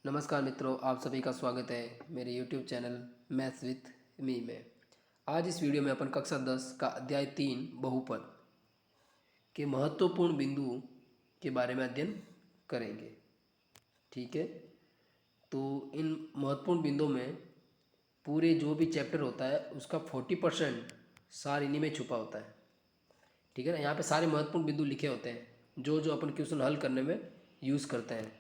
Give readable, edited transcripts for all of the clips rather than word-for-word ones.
नमस्कार मित्रों, आप सभी का स्वागत है मेरे YouTube channel maths with me में। आज इस वीडियो में अपन कक्षा 10 का अध्याय 3 बहुपद के महत्वपूर्ण बिंदुओं के बारे में अध्ययन करेंगे। ठीक है, तो इन महत्वपूर्ण बिंदुओं में पूरे जो भी चैप्टर होता है उसका 40% सार इन्हीं में छुपा होता है। ठीक है ना, यहाँ पे सारे महत्वपूर्ण बिंदु लिखे होते हैं जो जो अपन क्वेश्चन हल करने में यूज़ करते हैं।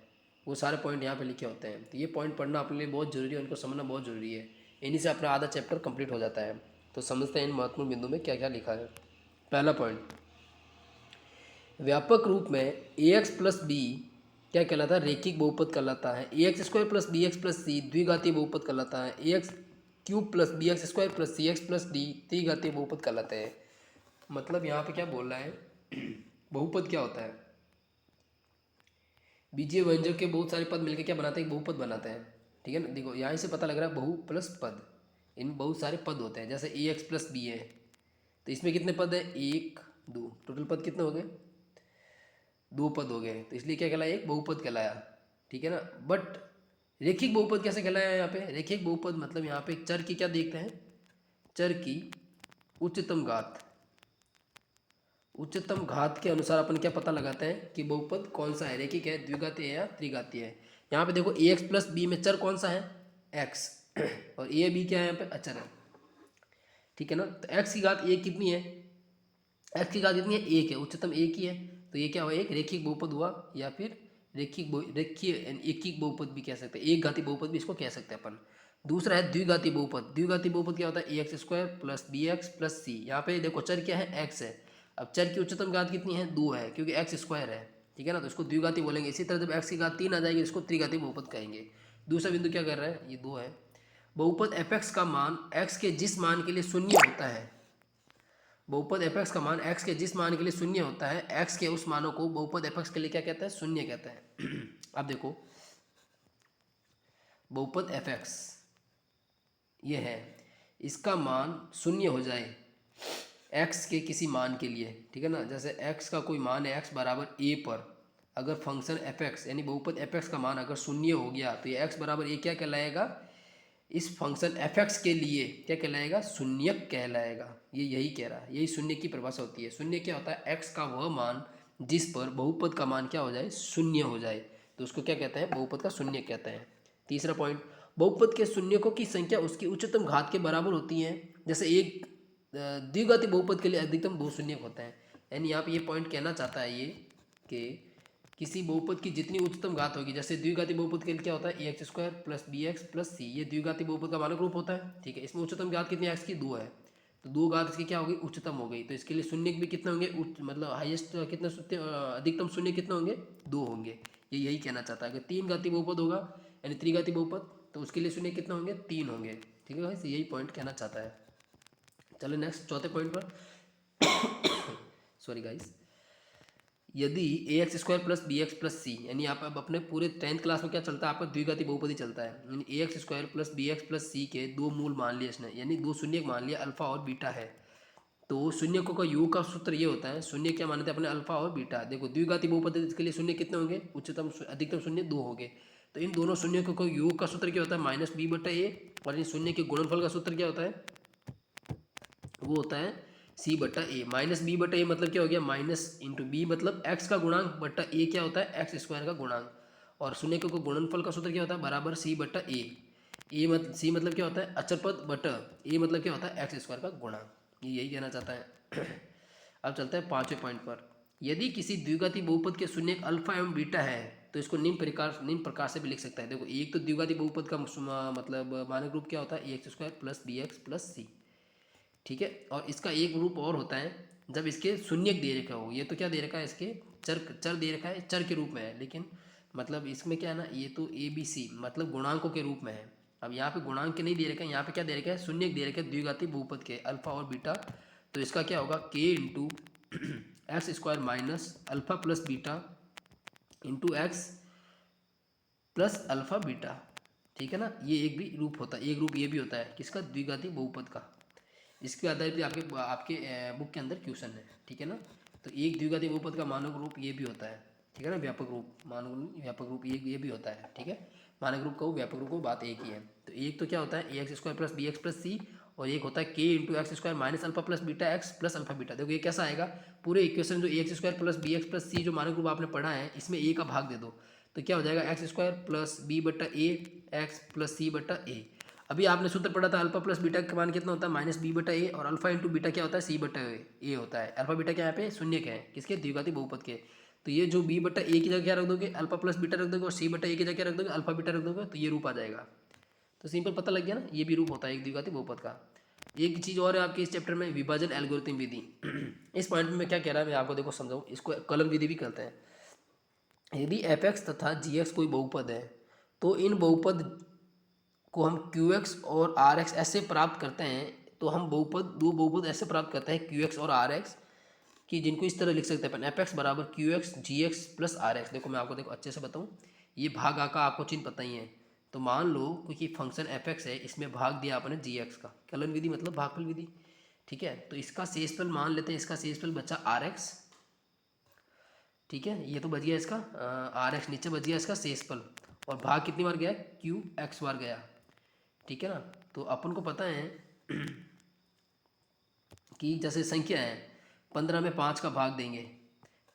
वो सारे पॉइंट यहाँ पे लिखे होते हैं, तो ये पॉइंट पढ़ना अपने लिए बहुत ज़रूरी है, उनको समझना बहुत ज़रूरी है। इन्हीं से अपना आधा चैप्टर कंप्लीट हो जाता है। तो समझते हैं इन महत्वपूर्ण बिंदु में क्या क्या लिखा है। पहला पॉइंट, व्यापक रूप में ए एक्स प्लस बी क्या कहलाता है? रेखिक बहुपद कहलाता है। A x square plus b x plus c द्विघातीय बहुपद कहलाता है। A x cube plus b x square plus c x plus d त्रिघातीय बहुपद कहलाते हैं। मतलब यहाँ पे क्या बोल रहा है, बहुपद क्या होता है? बीजीय व्यंजक के बहुत सारे पद मिलकर क्या बनाते हैं? एक बहुपद बनाते हैं। ठीक है ना, देखो यहाँ से पता लग रहा है बहु प्लस पद, इन बहुत सारे पद होते हैं। जैसे ए एक्स प्लस बी है तो इसमें कितने पद है? एक दो, टोटल पद कितने हो गए? दो पद हो गए, तो इसलिए क्या कहलाया? एक बहुपद कहलाया। ठीक है ना, बट रेखिक बहुपद कैसे कहलाया? यहाँ पे रेखिक बहुपद मतलब यहाँ पे एक चर की क्या देखते हैं? चर की उच्चतम घात। उच्चतम घात के अनुसार अपन क्या पता लगाते हैं कि बहुपद कौन सा है, रेखिक है, द्विघातीय है या त्रिघातीय है। यहाँ पे देखो ए एक्स प्लस बी में चर कौन सा है? एक्स और ए बी क्या है यहाँ पे? अचर है। ठीक है ना, तो एक्स की घात एक कितनी है? एक्स की घात कितनी है? एक है, उच्चतम एक ही है। तो ये क्या हुआ? एक रेखिक बहुपद हुआ, या फिर रेखीय एकीक बहुपद भी कह सकते हैं, एक घाती बहुपद भी इसको कह सकते हैं अपन। दूसरा है द्विघाती बहुपद। द्विघाती बहुपद क्या होता है? A x square plus b x plus c. यहाँ पे देखो चर क्या है? एक्स है। अब चर की उच्चतम घात कितनी है? दो है, क्योंकि एक्स स्क्वायर है। ठीक है ना, तो इसको द्विघाती बोलेंगे। इसी तरह जब एक्स की घात तीन आ जाएगी इसको त्रिघाती बहुपद कहेंगे। दूसरा बिंदु क्या कर रहा है? ये दो है। बहुपद एफ एक्स का मान एक्स के जिस मान के लिए शून्य होता है, बहुपद एफ एक्स का मान एक्स के जिस मान के लिए शून्य होता है, एक्स के उस मानों को बहुपद एफ एक्स के लिए क्या कहते हैं? शून्य कहते हैं। अब देखो बहुपद एफ एक्स ये है, इसका मान शून्य हो जाए एक्स के किसी मान के लिए। ठीक है ना, जैसे एक्स का कोई मान है एक्स बराबर ए पर, अगर फंक्शन एफ एक्स यानी बहुपद एफ एक्स का मान अगर शून्य हो गया तो ये एक्स बराबर ए क्या कहलाएगा? इस फंक्शन एफ एक्स के लिए क्या कहलाएगा? शून्यक कहलाएगा। ये यही कह रहा है, यही शून्य की परिभाषा होती है। शून्य क्या होता है? एक्स का वह मान जिस पर बहुपद का मान क्या हो जाए? शून्य हो जाए, तो उसको क्या कहते हैं? बहुपद का शून्य कहते हैं। तीसरा पॉइंट, बहुपद के शून्यकों की संख्या उसकी उच्चतम घात के बराबर होती है। जैसे एक द्विघाती बहुपद के लिए अधिकतम दो शून्यक होते हैं। यानी यहाँ पे ये पॉइंट कहना चाहता है ये कि किसी बहुपद की जितनी उच्चतम घात होगी, जैसे द्विघाती बहुपद के लिए क्या होता है? A x square plus b x plus c, ये द्विघाती बहुपद का मानक रूप होता है। ठीक है, इसमें उच्चतम घात कितनी है? एक्स की दो है, तो दो घात इसकी क्या होगी? उच्चतम हो गई। तो इसके लिए शून्य भी कितने होंगे? मतलब हाईएस्ट कितने अधिकतम शून्य कितने होंगे? दो होंगे। ये यही कहना चाहता है। अगर तीन घाती बहुपद होगा यानी त्रिघाती बहुपद, तो उसके लिए शून्य कितने होंगे? तीन होंगे। ठीक है गाइस, यही पॉइंट कहना चाहता है। चलो नेक्स्ट चौथे पॉइंट पर। सॉरी गाइस, यदि a x square plus b x plus c, यानी आप अब अपने पूरे 10th क्लास में क्या चलता है आपका? द्विघाती बहुपदी चलता है। यानी a x square plus b x plus c के दो मूल मान लिए इसने, यानी दो शून्य मान लिया, अल्फा और बीटा है। तो शून्यकों का योग का सूत्र ये होता है, शून्य क्या मानते हैं अपने? अल्फा और बीटा। देखो द्विघाती बहुपदी इसके लिए शून्य कितने होंगे? उच्चतम अधिकतम शून्य दो होंगे। तो इन दोनों शून्यकों का योग का सूत्र क्या होता है? माइनस बी बटा ए, और इन शून्य के गुणनफल का सूत्र क्या होता है? वो होता है सी बटा ए। माइनस बी बटा ए मतलब क्या हो गया? माइनस इंटू बी मतलब एक्स का गुणांक बटा ए क्या होता है? एक्स स्क्वायर का गुणांक। और शून्य को गुणनफल का सूत्र क्या होता है? बराबर सी बटा ए। ए मतलब सी मतलब क्या होता है? अचर पद बटा ए मतलब क्या होता है? एक्स स्क्वायर का गुणांक। ये यही कहना चाहता है। अब चलते हैं पांचवें पॉइंट पर। यदि किसी द्विघाती बहुपद के शून्य अल्फा एवं बीटा है तो इसको निम्न प्रकार से भी लिख सकता है। देखो एक तो द्विघाती बहुपद का मतलब मानक रूप क्या होता है? A x square plus b x plus c. ठीक है, और इसका एक रूप और होता है जब इसके शून्यक दे रखा हो। ये तो क्या दे रखा है? इसके चर चर दे रखा है, चर के रूप में है, लेकिन मतलब इसमें क्या है ना, ये तो ए बी सी मतलब गुणांकों के रूप में है। अब यहाँ पे गुणांक नहीं दे रखा है, यहाँ पे क्या दे रखा है? शून्यक दे रखा है द्विघाती बहुपद के अल्फा और बीटा। तो इसका क्या होगा? के into x square minus alpha plus beta into x plus alpha beta. ठीक है ना, ये एक भी रूप होता है। एक रूप ये भी होता है किसका? द्विघाती बहुपद का। इसके आधारित भी आपके आपके बुक के अंदर क्वेश्चन है। ठीक है ना, तो एक द्विघाती बहुपद का मानक रूप ये भी होता है। ठीक है ना, व्यापक रूप मानक व्यापक रूप ये भी होता है। ठीक है, मानक रूप का हो व्यापक रूप का हो, बात एक ही है। तो एक तो क्या होता है a x square plus b x plus c, और एक होता है k into x square minus alpha plus beta x plus alpha beta. देखो ये कैसा आएगा, पूरे इक्वेशन जो a x square plus b x plus c जो मानक रूप आपने पढ़ा है इसमें ए का भाग दे दो, तो क्या हो जाएगा एक्स स्क्वायर प्लस बी बट्टा ए एक्स प्लस सी बट्टा ए। अभी आपने सूत्र पढ़ा था अल्फा प्लस बीटा का मान कितना होता है माइनस बी बटा ए, और अल्फा इंटू बीटा क्या होता है सी बटा ए होता है। अल्फा बीटा क्या यहाँ पे शून्य के हैं, किसके, द्विघाती बहुपद के। तो ये जो बी बटा ए की जगह क्या रख दोगे, अल्फा प्लस बीटा रख दोगे, और सी बटा ए की जगह क्या रख दोगे, अल्फा बीटा रख दोगे, तो ये रूप आ जाएगा। तो सिंपल पता लग गया ना, ये भी रूप होता है एक द्विघाती बहुपद का। एक चीज़ और है आपके इस चैप्टर में, विभाजन एल्गोरिथम विधि। इस पॉइंट में मैं क्या कह रहा है मैं आपको देखो समझाऊँ, इसको कलन विधि भी कहते हैं। यदि एफ एक्स तथा जी एक्स कोई बहुपद है तो इन बहुपद को हम क्यू एक्स और आर एक्स ऐसे प्राप्त करते हैं, तो हम दो बहुपद ऐसे प्राप्त करते हैं क्यू एक्स और आर एक्स कि जिनको इस तरह लिख सकते हैं अपन, एफ एक्स बराबर q x g x plus r x. देखो मैं आपको देखो अच्छे से बताऊँ, ये भाग आ का आपको चिन्ह पता ही है। तो मान लो क्योंकि फंक्शन एफ एक्स है, इसमें भाग दिया आपने जी एक्स का, कलन विधि मतलब भागफल विधि, ठीक है। तो इसका शेषफल मान लेते हैं, इसका शेषफल बचा आर एक्स, ठीक है, ये तो बच गया इसका आर एक्स, नीचे बच गया इसका शेषफल, और भाग कितनी बार गया, क्यू एक्स बार गया, ठीक है ना। तो अपन को पता है कि जैसे संख्या है 15 में 5 का भाग देंगे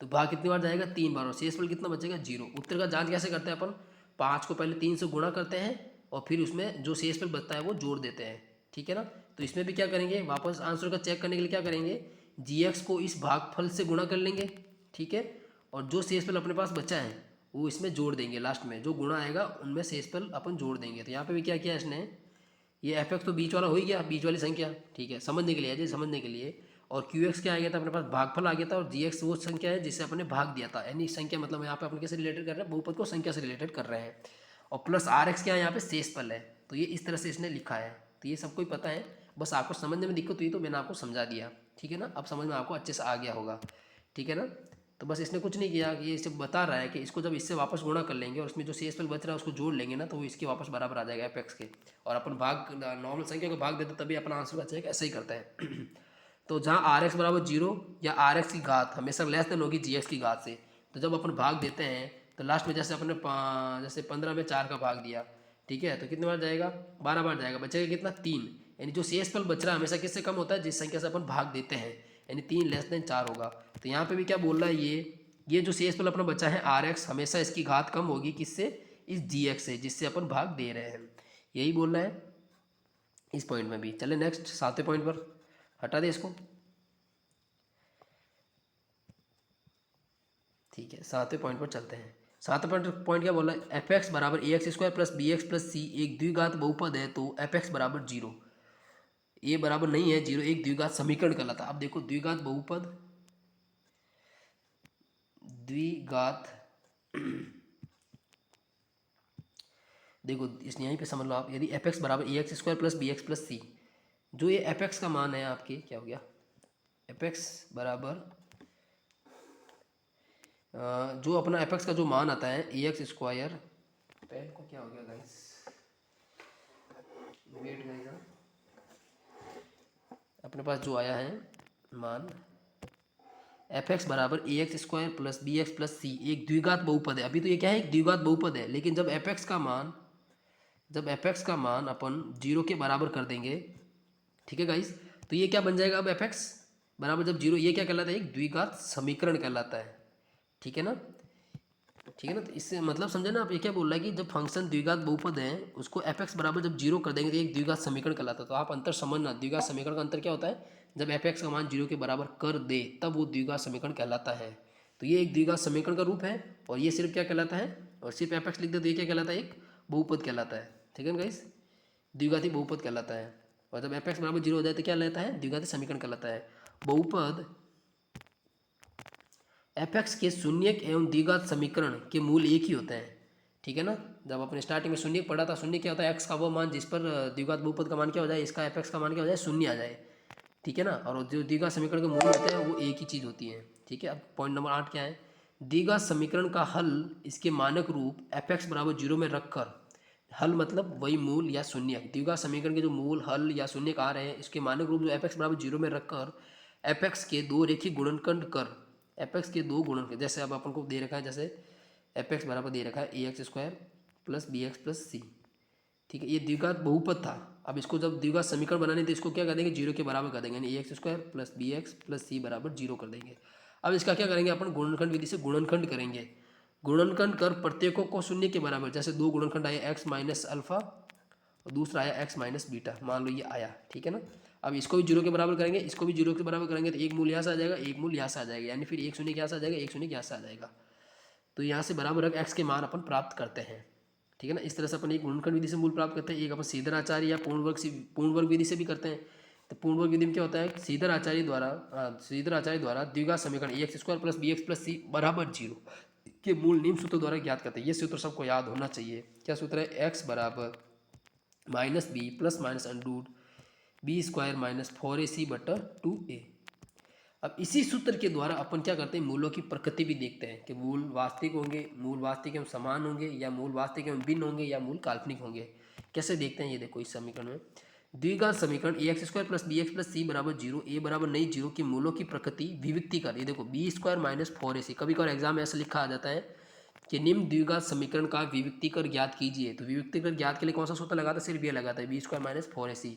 तो भाग कितनी बार जाएगा, 3 बार, और शेषफल कितना बचेगा, 0। उत्तर का जांच कैसे करते हैं अपन, 5 को पहले 3 से गुणा करते हैं और फिर उसमें जो शेषफल बचता है वो जोड़ देते हैं, ठीक है ना। तो इसमें भी क्या करेंगे, वापस आंसर का चेक करने के लिए क्या करेंगे, जी एक्स को इस भागफल से गुणा कर लेंगे, ठीक है, और जो शेषफल अपने पास बचा है वो इसमें जोड़ देंगे, लास्ट में जो गुणा आएगा उनमें शेषफल अपन जोड़ देंगे। तो यहाँ पे भी क्या किया इसने, ये एफ एक्स तो बीच वाला हो ही गया, बीच वाली संख्या, ठीक है, समझने के लिए अजय, समझने के लिए। और क्यू एक्स क्या आ गया था अपने पास, भागफल आ गया था, और जी एक्स वो संख्या है जिससे अपने भाग दिया था, यानी संख्या मतलब यहाँ पे अपन कैसे रिलेटेड कर रहे हैं, बहुपद को संख्या से रिलेटेड कर रहे हैं। और प्लस आर एक्स क्या है यहाँ पे, शेषफल है। तो ये इस तरह से इसने लिखा है, तो ये सबको ही पता है, बस आपको समझने में दिक्कत हुई तो मैंने आपको समझा दिया, ठीक है ना। अब समझ में आपको अच्छे से आ गया होगा, ठीक है ना। तो बस इसने कुछ नहीं किया कि ये इसे बता रहा है कि इसको जब इससे वापस गुणा कर लेंगे और उसमें जो शेषफल बच रहा है उसको जोड़ लेंगे ना, तो वो इसके वापस बराबर आ जाएगा एफ एक्स के, और अपन भाग नॉर्मल संख्या को भाग देते तभी अपना आंसर बचेगा, ऐसे ही करते हैं। तो जहाँ आर एक्स बराबर 0 या आर एक्स की घात हमेशा लेस देन होगी जी एक्स की घात से, तो जब अपन भाग देते हैं तो लास्ट में जैसे अपने जैसे 15 में 4 का भाग दिया, ठीक है, तो कितने बार जाएगा, 12 बार जाएगा, बचेगा कितना, 3। यानी जो शेषफल बच रहा है हमेशा किससे कम होता है, जिस संख्या से अपन भाग देते हैं, यानी 3 लेस देन 4 होगा। तो यहाँ पे भी क्या बोल रहा है, ये जो शेषफल अपना बचा है आर एक्स, हमेशा इसकी घात कम होगी किससे, इस जी एक्स से जिससे अपन भाग दे रहे हैं, यही बोल रहा है इस पॉइंट में भी। चले नेक्स्ट 7वें पॉइंट पर, हटा दे इसको, ठीक है, 7वें पॉइंट पर चलते हैं। 7वां पॉइंट क्या बोला है, एफ एक्स बराबर a x square plus b x plus c एक द्विघात बहुपद है, तो एफ एक्स बराबर 0, ए बराबर नहीं है 0, एक द्विघात समीकरण कहलाता है। अब देखो द्विघात बहुपद, द्विघात देखो इस यहीं पे समझ लो आप, यदि एफ एक्स बराबर a x square plus b x plus c, जो ये एफ एक्स का मान है आपके, क्या हो गया, एफ एक्स बराबर जो अपना एफ एक्स का जो मान आता है ए एक्स स्क्वायर, पेन को क्या हो गया गाइस, वेट गाइस, अपने पास जो आया है मान एफ एक्स बराबर a x square plus b x plus c एक द्विघात बहुपद है। अभी तो ये क्या है, एक द्विघात बहुपद है, लेकिन जब एफ एक्स का मान अपन 0 के बराबर कर देंगे, ठीक है गाइस, तो ये क्या बन जाएगा, अब एफ एक्स बराबर जब 0, ये क्या कहलाता है, एक द्विघात समीकरण कहलाता है, ठीक है ना, ठीक है ना। तो इससे मतलब समझे ना आप, ये क्या बोल रहा है कि जब फंक्शन द्विघात बहुपद है उसको एफ एक्स बराबर जब 0 कर देंगे तो एक द्विघात समीकरण कहलाता है। तो आप अंतर समझना, द्विघात समीकरण का अंतर क्या होता है, जब एफ एक्स का मान 0 के बराबर कर दे तब वो द्विघात समीकरण कहलाता है। तो ये एक द्विघात समीकरण का रूप है, और ये सिर्फ क्या कहलाता है, और सिर्फ एफ एक्स लिख दे तो ये क्या कहलाता है, एक बहुपद कहलाता है, ठीक है ना गाइस, द्विघाती बहुपद कहलाता है। और जब एफ एक्स बराबर 0 हो जाए तो क्या रहता है, द्विघाती समीकरण कहलाता है। बहुपद एफ एक्स के शून्यक एवं द्विघात समीकरण के मूल एक ही होते हैं, ठीक है ना। जब अपने स्टार्टिंग में शून्य पढ़ा था, शून्य क्या होता है, एक्स का वो मान जिस पर द्विघात बहुपद का मान क्या हो जाए, इसका एफ एक्स का मान क्या हो जाए, शून्य आ जाए, ठीक है ना। और जो द्विघात समीकरण के मूल होते हैं वो एक ही चीज़ होती है, ठीक है। अब पॉइंट नंबर 8 क्या है, द्विघात समीकरण का हल इसके मानक रूप एफ एक्स बराबर 0 में रखकर, हल मतलब वही मूल या शून्य, द्विघात समीकरण के जो मूल, हल या शून्य आ रहे हैं, इसके मानक रूप जो एफ एक्स बराबर 0 में रखकर एफ एक्स के दो रेखीय गुणनखंड कर, एफ एक्स के दो गुणन, जैसे अब अपन को दे रखा है, जैसे एफ एक्स बराबर दे रखा है a x square plus b x plus c. ठीक है, ये द्विघात बहुपद था। अब इसको जब द्विघात समीकरण बनाने तो इसको क्या कर देंगे, जीरो के बराबर कर देंगे, यानी a x square plus b x plus c बराबर जीरो कर देंगे। अब इसका क्या करेंगे अपन, गुणनखंड विधि से गुणनखंड करेंगे। गुणनखंड कर प्रत्येकों को शून्य के बराबर, जैसे दो गुणनखंड आए एक्स माइनस अल्फा और दूसरा आया एक्स माइनस बीटा, मान लो ये आया, ठीक है ना। अब इसको भी जीरो के बराबर करेंगे, इसको भी जीरो के बराबर करेंगे, तो एक मूल यहाँ से आ जाएगा, एक मूल यहाँ से आ जाएगा, यानी फिर एक शून्य यहाँ से आ जाएगा, एक शून्य यहाँ से आ जाएगा। तो यहाँ से बराबर रख एक्स के मान अपन प्राप्त करते हैं, ठीक है ना। इस तरह से अपन एक गुणनखंड विधि से मूल प्राप्त करते हैं, एक अपन सीधर आचार्य या पूर्ण वर्ग विधि से भी करते हैं। तो पूर्ण वर्ग विधि में क्या होता है, सीधर आचार्य द्वारा द्विघात समीकरण a x square plus b x plus c बराबर जीरो के मूल निम्न सूत्र द्वारा ज्ञात करते हैं। ये सूत्र सबको याद होना चाहिए। क्या सूत्र है, एक्स बराबर minus b plus minus under root b square minus 4ac बटा 2a। अब इसी सूत्र के द्वारा अपन क्या करते हैं, मूलों की प्रकृति भी देखते हैं कि मूल वास्तविक होंगे, मूल वास्तविक एवं समान होंगे, या मूल वास्तविक एवं भिन्न होंगे, या मूल काल्पनिक होंगे। कैसे देखते हैं, ये देखो इस समीकरण में द्विघात समीकरण a x square plus b x plus c बराबर जीरो, ए बराबर नहीं जीरो के मूलों की प्रकृति विविक्ति कर, ये देखो बी स्क्वायर माइनस 4ac। कभी कभार एग्जाम में ऐसा लिखा आ जाता है कि निम्न द्विघात समीकरण का विविक्ति कर ज्ञात कीजिए। तो विविक्ति कर ज्ञात के लिए कौन सा सूत्र लगाता है, सिर्फ ये लगाता है बी स्क्वायर माइनस 4ac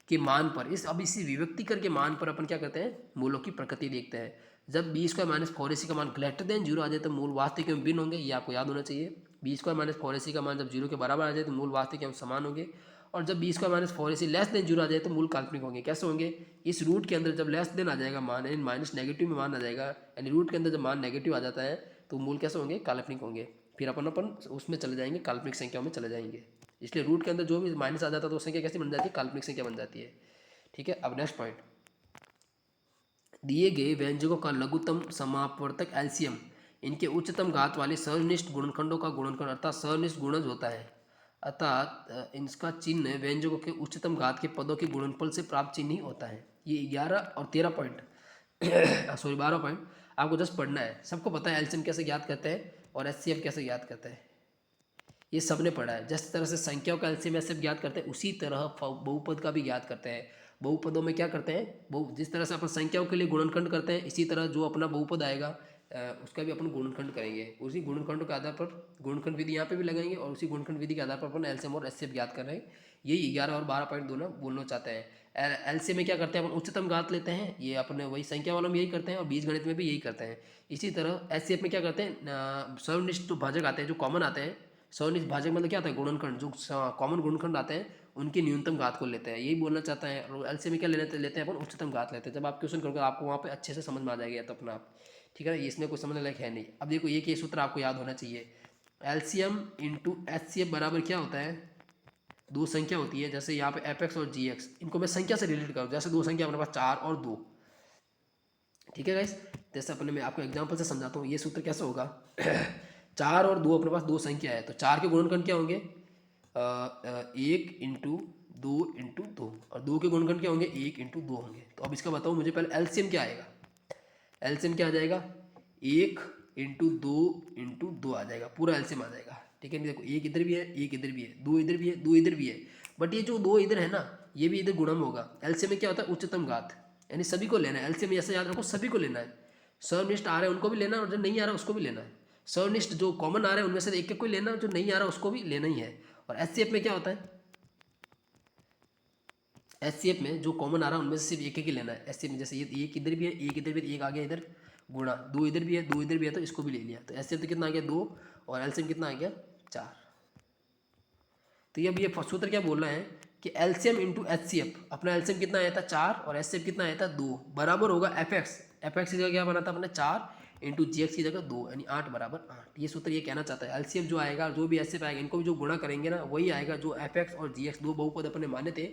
के मान पर। इसी विभक्ति कर के मान पर अपन क्या करते हैं, मूलों की प्रकृति देखते हैं। जब बी स्क्वायर माइनस 4ac का मान ग्रेटर देन जीरो आ जाए तो मूल वास्तविक एवं भिन्न होंगे, ये आपको याद होना चाहिए। बी स्क्वायर माइनस 4ac का मान जब जीरो के बराबर आ जाए तो मूल वास्तविक एवं समान होंगे, और जब b square minus 4ac less than zero आ जाए तो मूल काल्पनिक होंगे। कैसे होंगे, इस रूट के अंदर जब लेस देन आ जाएगा मान, यानी माइनस नेगेटिव में मान आ जाएगा, यानी रूट के अंदर जब मान नेगेटिव आ जाता है तो मूल कैसे होंगे, काल्पनिक होंगे। फिर अपन उसमें चले जाएंगे, काल्पनिक संख्याओं में चले जाएंगे। इसलिए रूट के अंदर जो भी माइनस आ जाता है तो संख्या कैसी बन जाती है, काल्पनिक संख्या बन जाती है। ठीक है, अब नेक्स्ट पॉइंट, दिए गए व्यंजकों का लघुत्तम समापवर्तक एलसीएम इनके उच्चतम घात वाले सनिष्ठ गुणनखंडों का गुणनखंड अर्थात सनिष्ठ गुणज होता है। अर्थात इसका चिन्ह व्यंजकों के उच्चतम घात के पदों के गुणनफल से प्राप्त चिन्ह ही होता है। ये 11 और 13 पॉइंट सॉरी 12 पॉइंट आपको जस्ट पढ़ना है। सबको पता है एलसीएम कैसे ज्ञात करते हैं और एचसीएफ कैसे ज्ञात करते हैं, ये सबने पढ़ा है। जिस तरह से संख्याओं का एलसीएम एचसीएफ ज्ञात करते हैं उसी तरह बहुपद का भी ज्ञात करते हैं। बहुपदों में क्या करते हैं, जिस तरह से अपन संख्याओं के लिए गुणनखंड करते हैं, इसी तरह जो अपना बहुपद आएगा उसका भी अपन गुणनखंड करेंगे। उसी गुणनखंड के आधार पर गुणनखंड विधि यहाँ पे भी लगाएंगे, और उसी गुणनखंड विधि के आधार पर अपन एलसीएम और एचसीएफ ज्ञात कर रहे हैं। यही 11 और 12 पॉइंट दोनों बोलना चाहते हैं। एलसीएम में क्या करते हैं, अपन उच्चतम घात लेते हैं, ये अपने वही संख्या वालों में यही करते हैं, और बीजगणित में भी यही करते हैं। इसी तरह एचसीएफ में क्या करते हैं, सर्वनिष्ठ भाजक आते हैं जो कॉमन आते हैं। सर्वनिष्ठ भाजक मतलब क्या आता है, गुणनखंड जो कॉमन गुणनखंड आते हैं उनके न्यूनतम घात को लेते हैं, यही बोलना चाहता है। और एलसीएम में क्या लेते हैं अपन, उच्चतम घात लेते हैं। जब आप क्वेश्चन करोगे आपको वहाँ पे अच्छे से समझ में आ जाएगा तो अपना आप, ठीक है ना, इसमें कोई समझने लायक है नहीं। अब देखो ये सूत्र आपको याद होना चाहिए, एलसीएम इंटू एचसीएफ बराबर क्या होता है, दो संख्या होती है, जैसे यहाँ पे एफ एक्स और जी एक्स, इनको मैं संख्या से रिलेट करूँ, जैसे दो संख्या अपने पास 4 और 2, ठीक है गाइस। जैसे अपने मैं आपको एग्जांपल से समझाता हूँ, ये सूत्र कैसे होगा 4 और 2 अपने पास दो संख्या है, तो 4 के गुणनखंड क्या होंगे, 1 इंटू 2 इंटू 2, और 2 के गुणनखंड क्या होंगे, 1 इंटू 2 होंगे। तो अब इसका बताओ मुझे पहले एलसीएम क्या आएगा, एलसीएम क्या आ जाएगा, 1 इंटू 2 इंटू 2 आ जाएगा, पूरा एलसीएम आ जाएगा। ठीक है, देखो एक इधर भी है, एक इधर भी है, 2 इधर भी है, 2 इधर भी है, बट ये जो 2 इधर है ना, ये भी इधर गुणम होगा। एलसीएम में क्या होता है, उच्चतम घात, यानी सभी को लेना है। एलसीएम ऐसे याद रखो, सभी को लेना है, सर्वनिष्ठ आ रहा है उनको भी लेना है, और जो नहीं आ रहा उसको भी लेना है। सर्वनिष्ठ जो कॉमन आ रहा है उनमें से एक एक को लेना है, जो नहीं आ रहा उसको भी लेना ही है। और एचसीएफ में क्या होता है, एचसीएफ में जो कॉमन आ रहा है उनमें से सिर्फ एक एक ही लेना है। एचसीएफ में जैसे ये एक इधर भी है, एक इधर भी है, एक आ गया इधर, गुणा 2 इधर भी है, 2 इधर भी है, तो इसको भी ले लिया। तो एचसीएफ तो कितना आ गया 2, और एलसीएम कितना आ गया 4। तो अब ये सूत्र क्या बोल रहा है कि एलसीएम इंटू एचसीएफ, अपना एलसीएम कितना आया था 4 और एचसीएफ कितना आया था 2, बराबर होगा एफ एक्स। एफ एक्स की जगह क्या बना था अपने 4 इंटू जी एक्स की जगह 2, यानी 8 बराबर 8। ये सूत्र ये कहना चाहता है एलसीएफ जो आएगा, जो भी एचसीएफ आएगा, इनको भी जो गुणा करेंगे ना वही आएगा जो एफ एक्स और जी एक्स दो बहुपद अपने माने थे।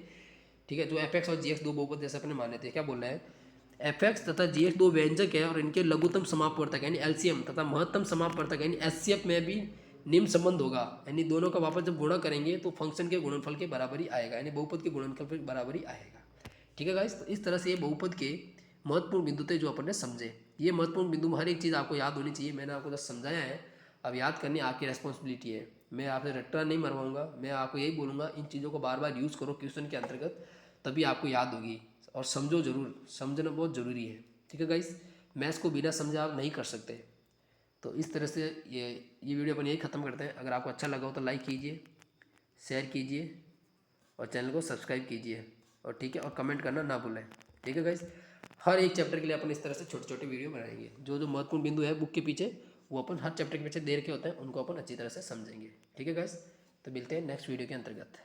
ठीक है, जो एफ एक्स और जी एक्स दो बहुपद जैसे अपने माने थे। क्या बोल रहा है, एफ एक्स तथा जी एक्स दो व्यंजक है और इनके लघुत्तम समापवर्तक यानी एलसीएम तथा महत्तम समापवर्तक यानी एचसीएफ में भी निम्न संबंध होगा, यानी दोनों का वापस जब गुणा करेंगे तो फंक्शन के गुणनफल के बराबर ही आएगा, यानी बहुपद के गुणनफल के बराबर ही आएगा। ठीक है गाइस, तो इस तरह से ये बहुपद के महत्वपूर्ण बिंदु थे जो अपन ने समझे। ये महत्वपूर्ण बिंदु हर एक चीज़ आपको याद होनी चाहिए, मैंने आपको जस्ट समझाया है, अब याद करनी आपकी रेस्पॉन्सिबिलिटी है। मैं आपसे रट्टा नहीं मरवाऊंगा, मैं आपको यही बोलूँगा इन चीज़ों को बार बार यूज़ करो क्वेश्चन के अंतर्गत, तभी आपको याद होगी। और समझो जरूर, समझना बहुत ज़रूरी है। ठीक है गाइस, मैथ्स को बिना समझे आप नहीं कर सकते। तो इस तरह से ये वीडियो अपन यही ख़त्म करते हैं। अगर आपको अच्छा लगा हो तो लाइक कीजिए, शेयर कीजिए और चैनल को सब्सक्राइब कीजिए, और ठीक है, और कमेंट करना ना भूलें। ठीक है गाइस, हर एक चैप्टर के लिए अपन इस तरह से छोटे छोटे वीडियो बनाएंगे। जो जो महत्वपूर्ण बिंदु है बुक के पीछे, वो अपन हर चैप्टर के पीछे दे रखे होते हैं, उनको अपन अच्छी तरह से समझेंगे। ठीक है गाइस, तो मिलते हैं नेक्स्ट वीडियो के अंतर्गत।